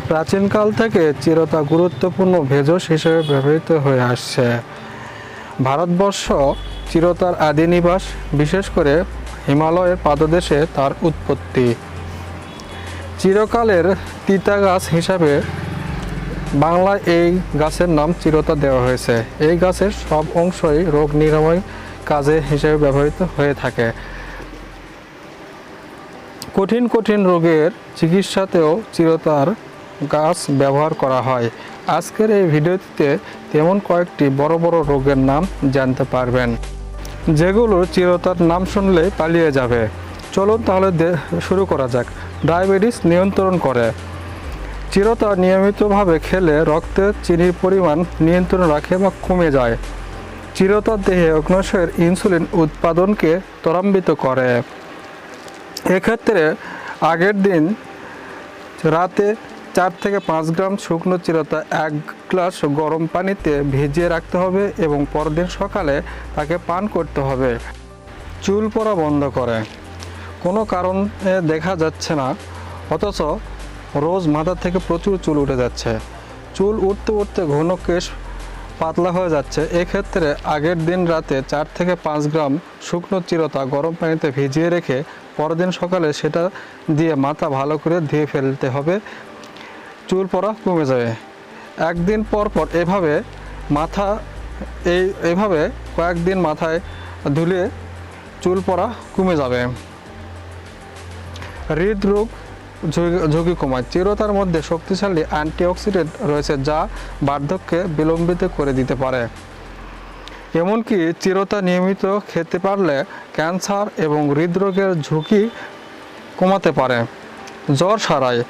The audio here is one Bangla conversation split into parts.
প্রাচীনকাল থেকে চিরতা গুরুত্বপূর্ণ ভেষজ হিসেবে ব্যবহৃত হয়ে আসছে। ভারতবর্ষ চিরতার আদি নিবাস, বিশেষ করে হিমালয়ের পাদদেশে তার উৎপত্তি। চিরকালের তিতা গাছ হিসাবে বাংলায় এই গাছের নাম চিরতা দেওয়া হয়েছে। এই গাছের সব অংশই রোগ নিরাময় কাজে হিসেবে ব্যবহৃত হয়ে থাকে। কঠিন কঠিন রোগের চিকিৎসাতেও চিরতার গাছ ব্যবহার করা হয়। আজকের এই ভিডিওটিতে তেমন কয়েকটি বড় বড় রোগের নাম জানতে পারবেন, যেগুলো চিরতার নাম শুনলে পালিয়ে যাবে। চলুন তাহলে শুরু করা যাক। ডায়াবেটিস নিয়ন্ত্রণ করে। চিরতা নিয়মিতভাবে খেলে রক্তে চিনির পরিমাণ নিয়ন্ত্রণ রাখে বা কমে যায়। চিরতা দেহে অগ্ন্যাশয়ের ইনসুলিন উৎপাদনকে ত্বরান্বিত করে। এক্ষেত্রে আগের দিন রাতে 4 থেকে 5 গ্রাম শুকনো চিরতা 1 গ্লাস গরম পানিতে ভিজিয়ে রাখতে হবে এবং পরদিন সকালে তাকে পান করতে হবে। চুল পড়া বন্ধ করে। কোনো কারণে দেখা যাচ্ছে না, অথচ রোজ মাথা থেকে প্রচুর চুল উঠে যাচ্ছে। চুল উঠতে উঠতে ঘন কেশ পাতলা হয়ে যাচ্ছে। এক্ষেত্রে আগের দিন রাতে 4 থেকে 5 গ্রাম শুকনো চিরতা গরম পানিতে ভিজিয়ে রেখে পরদিন সকালে সেটা দিয়ে মাথা ভালো করে ধুয়ে ফেলতে হবে। চুল পড়া কমে যাবে। একদিন পর পর এইভাবে কয়েকদিন মাথায় ধুলে চুল পড়া কমে যাবে। হৃদরোগ ঝুঁকি কমায়। চিরতার মধ্যে শক্তিশালী অ্যান্টিঅক্সিডেন্ট রয়েছে, যা বার্ধক্যকে বিলম্বিত করে দিতে পারে। এমনকি চিরতা নিয়মিত খেতে পারলে ক্যান্সার এবং হৃদরোগের ঝুঁকি কমাতে পারে। জ্বর সারায়।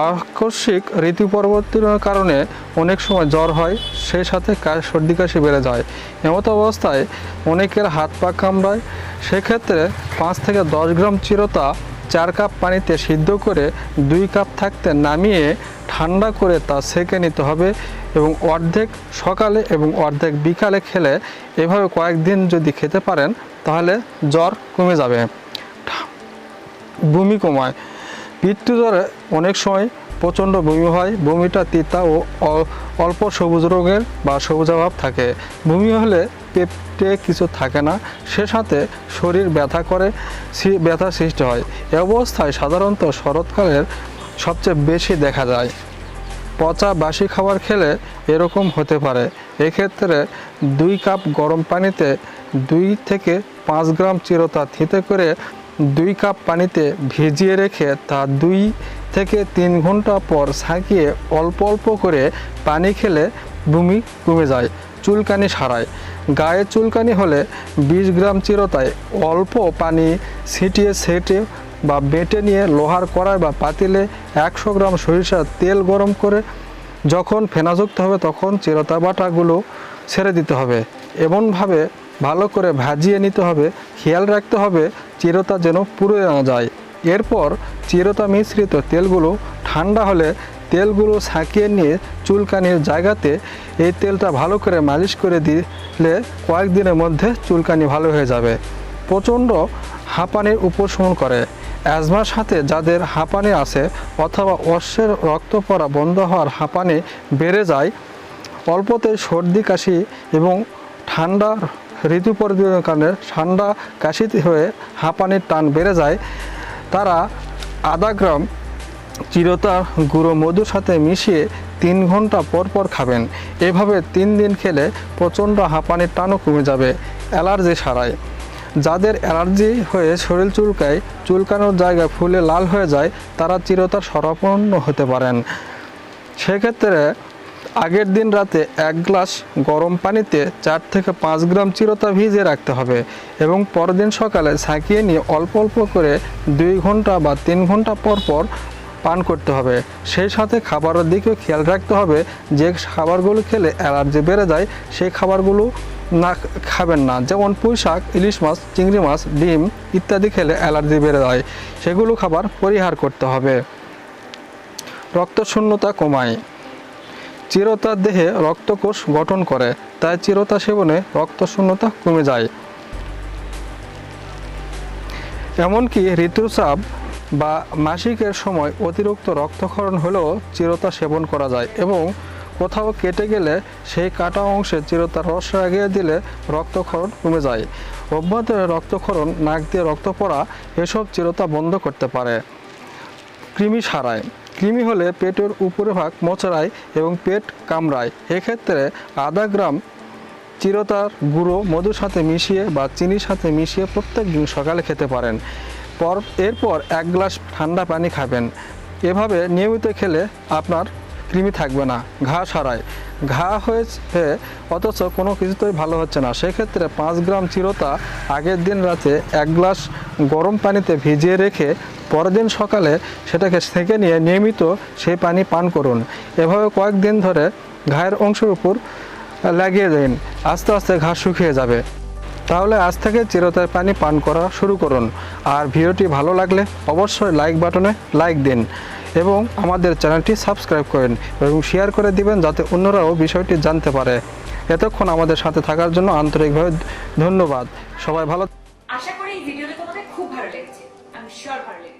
আকস্মিক ঋতু পরিবর্তনের কারণে অনেক সময় জ্বর হয়, সেই সাথে সর্দি কাশি বেড়ে যায়। এমত অবস্থায় অনেকের হাত পা কামড়ায়। সেক্ষেত্রে 5 থেকে 10 গ্রাম চিরতা 4 কাপ পানিতে সিদ্ধ করে 2 কাপ থাকতে নামিয়ে ঠান্ডা করে তা সেঁকে নিতে হবে এবং অর্ধেক সকালে এবং অর্ধেক বিকালে খেলে, এভাবে কয়েকদিন যদি খেতে পারেন তাহলে জ্বর কমে যাবে। বমি কমায়। পিত্তজ্বরে অনেক সময় প্রচণ্ড বমি হয়। বমিটা তিতা ও অল্প সবুজ রঙের বা সবুজাভাব থাকে। বমি হলে পেটে কিছু থাকে না, সে সাথে শরীর ব্যথা সৃষ্টি হয়। এ অবস্থায় সাধারণত শরৎকালের সবচেয়ে বেশি দেখা যায়। পচা বাসি খাবার খেলে এরকম হতে পারে। এক্ষেত্রে 2 কাপ গরম পানিতে 2 থেকে 5 গ্রাম চিরতা থিতে করে 2 কাপ পানিতে ভিজিয়ে রেখে তা 2 থেকে 3 ঘন্টা পর ছাঁকিয়ে অল্প অল্প করে পানি খেলে বমি কমে যায়। চুলকানি সারায়। গায়ে চুলকানি হলে 20 গ্রাম চিরতায় অল্প পানি ছিটিয়ে বা বেটে নিয়ে লোহার কড়াই বা পাতিলে 100 গ্রাম সরিষার তেল গরম করে যখন ফেনাযুক্ত হবে তখন চিরতা বাটাগুলো ছেড়ে দিতে হবে। এমনভাবে ভালো করে ভাজিয়ে নিতে হবে। খেয়াল রাখতে হবে চিরতা যেন পুড়ে না যায়। এরপর চিরতা মিশ্রিত তেলগুলো ঠান্ডা হলে তেলগুলো ছাঁকিয়ে নিয়ে চুলকানির জায়গাতে এই তেলটা ভালো করে মালিশ করে দিলে কয়েকদিনের মধ্যে চুলকানি ভালো হয়ে যাবে। প্রচণ্ড হাঁপানির উপশমন করে। অ্যাজমার সাথে যাদের হাঁপানি আছে অথবা অশ্বের রক্ত পড়া বন্ধ হওয়ার হাঁপানি বেড়ে যায়, অল্পতে সর্দি কাশি এবং ঠান্ডা ঋতু পরিবর্তনের কারণে ঠান্ডা কাশিতে হয়ে হাঁপানির টান বেড়ে যায়, তারা আধা গ্রাম চিরতা গুঁড়ো মধুর সাথে মিশিয়ে 3 ঘন্টা পর পর খাবেন। এভাবে 3 দিন খেলে প্রচণ্ড হাঁপানির টানও কমে যাবে। অ্যালার্জি সারায়। যাদের অ্যালার্জি হয়ে শরীর চুলকায়, চুলকানোর জায়গায় ফুলে লাল হয়ে যায়, তারা চিরতার শরণাপন্ন হতে পারেন। সেক্ষেত্রে আগের দিন রাতে 1 গ্লাস গরম পানিতে 4 থেকে 5 গ্রাম চিরতা ভিজিয়ে রাখতে হবে এবং পরদিন সকালে ছাঁকিয়ে নিয়ে অল্প অল্প করে 2 ঘন্টা বা 3 ঘন্টা পর পর পান করতে হবে। সেই সাথে খাবারের দিকেও খেয়াল রাখতে হবে। যে খাবারগুলো খেলে অ্যালার্জি বেড়ে যায় সেই খাবারগুলো খাবেন না। যেমন পুঁইশাক, ইলিশ মাছ, চিংড়ি মাছ, ডিম ইত্যাদি খেলে অ্যালার্জি বেড়ে যায়, সেগুলো খাবার পরিহার করতে হবে। রক্তশূন্যতা কমায়। চিরতা দেহে রক্তকোষ গঠন করে, তাই চিরতা সেবনে রক্তশূন্যতা কমে যায়। এমনকি ঋতুস্রাব বা মাসিকের সময় অতিরিক্ত রক্তক্ষরণ হলেও চিরতা সেবন করা যায় এবং কোথাও কেটে গেলে সেই কাটা অংশে চিরতার রস লাগিয়ে দিলে রক্তক্ষরণ কমে যায়। অভ্যন্তরে রক্তক্ষরণ, নাক দিয়ে রক্ত পড়া এসব চিরতা বন্ধ করতে পারে। কৃমি সারায়। কৃমি হলে পেটের উপরে ভাগ মোচড়ায় এবং পেট কামড়ায়। এক্ষেত্রে আধা গ্রাম চিরতার গুঁড়ো মধুর সাথে মিশিয়ে বা চিনির সাথে মিশিয়ে প্রত্যেক দিন সকালে খেতে পারেন। এরপর 1 গ্লাস ঠান্ডা পানি খাবেন। এভাবে নিয়মিত খেলে আপনার কৃমি থাকবে না। ঘা সারায়। ঘা হয়েছে অথচ কোনো কিছুতেই ভালো হচ্ছে না, সেক্ষেত্রে 5 গ্রাম চিরতা আগের দিন রাতে 1 গ্লাস গরম পানিতে ভিজিয়ে রেখে পরের দিন সকালে সেটাকে সেঁকে নিয়ে নিয়মিত সেই পানি পান করুন। এভাবে কয়েকদিন ধরে ঘায়ের অংশের উপর লাগিয়ে দিন, আস্তে আস্তে ঘা শুকিয়ে যাবে। তাহলে আজ থেকে চিরতার পানি পান করা শুরু করুন। আর ভিডিওটি ভালো লাগলে অবশ্যই লাইক বাটনে লাইক দিন এবং আমাদের চ্যানেলটি সাবস্ক্রাইব করেন এবং শেয়ার করে দিবেন যাতে অন্যরাও বিষয়টি জানতে পারে। এতক্ষণ আমাদের সাথে থাকার জন্য আন্তরিকভাবে ধন্যবাদ। সবাই ভালো। আশা করি এই ভিডিওটা তোমাদের খুব ভালো লেগেছে, আমি শিওর ভালো লেগেছে।